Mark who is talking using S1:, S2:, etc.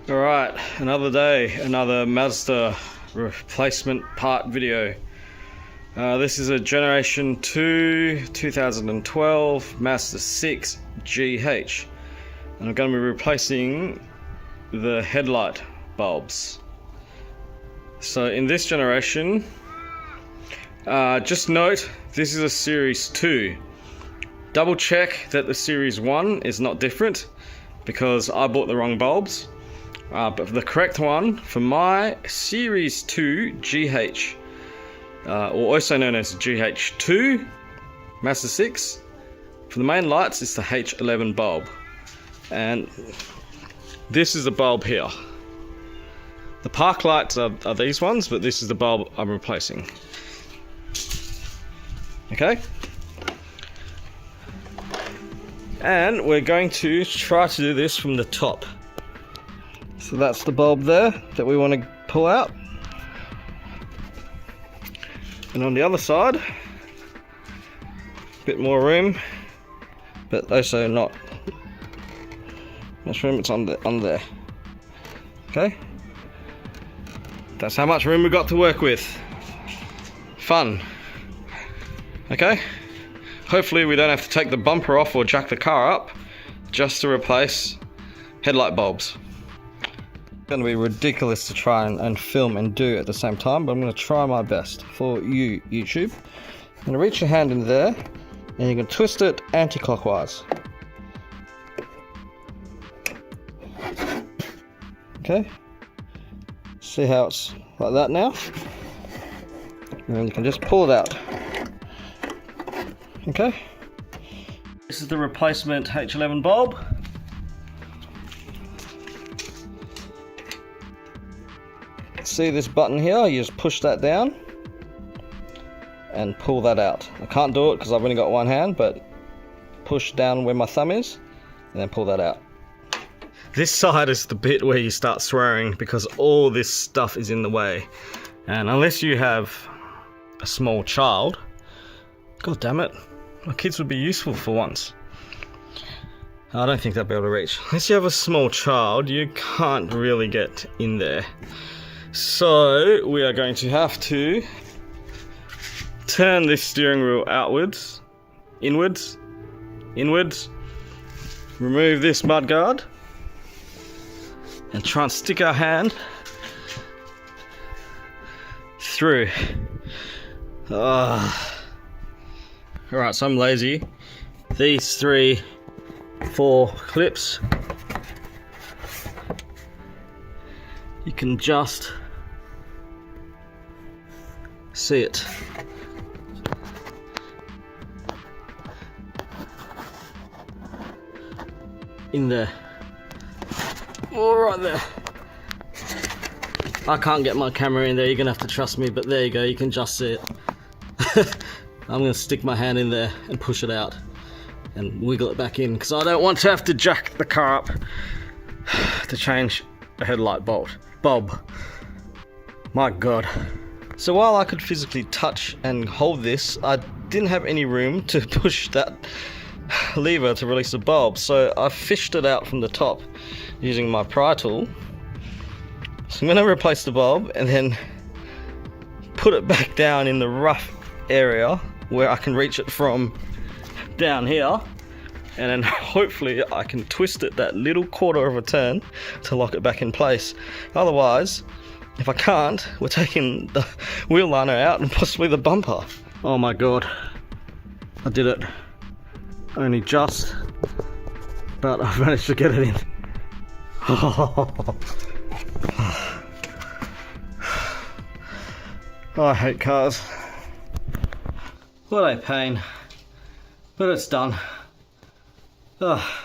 S1: Alright, another day, another MAZDA replacement part video. This is a Generation 2 2012 MAZDA 6 GH, and I'm going to be replacing the headlight bulbs. So in this generation, just note this is a Series 2. Double check that the Series 1 is not different, because I bought the wrong bulbs. But the correct one for my Series 2 GH, or also known as GH2 MAZDA 6, for the main lights it's the H11 bulb, and this is the bulb here. The park lights are these ones, but this is the bulb I'm replacing. Okay, and we're going to try to do this from the top. So that's the bulb there that we want to pull out. And on the other side, a bit more room, but also not much room, it's on there. Okay? That's how much room we got to work with. Fun. Okay? Hopefully we don't have to take the bumper off or jack the car up just to replace headlight bulbs. Going to be ridiculous to try and film and do at the same time, but I'm going to try my best for you, YouTube. I'm going to reach your hand in there and you can twist it anti-clockwise. Okay, see how it's like that now, and then you can just pull it out. Okay, this is the replacement H11 bulb. See this button here? You just push that down and pull that out. I can't do it because I've only got one hand, but push down where my thumb is and then pull that out. This side is the bit where you start swearing because all this stuff is in the way, and unless you have a small child, god damn it, my kids would be useful for once. I don't think they'll be able to reach. Unless you have a small child, you can't really get in there. So we are going to have to turn this steering wheel outwards, inwards, remove this mudguard, and try and stick our hand through. Alright, so I'm lazy. These 3, 4 clips, you can just see it. In there. Oh, right there. I can't get my camera in there, you're gonna have to trust me, but there you go, you can just see it. I'm gonna stick my hand in there and push it out and wiggle it back in, because I don't want to have to jack the car up to change a headlight bulb. My god. So while I could physically touch and hold this, I didn't have any room to push that lever to release the bulb, so I fished it out from the top using my pry tool. So I'm going to replace the bulb and then put it back down in the rough area where I can reach it from down here, and then hopefully I can twist it that little quarter of a turn to lock it back in place. Otherwise, if I can't, we're taking the wheel liner out and possibly the bumper. Oh my god, I did it. Only just, but I've managed to get it in. Oh, I hate cars. What a pain, but it's done. Oh.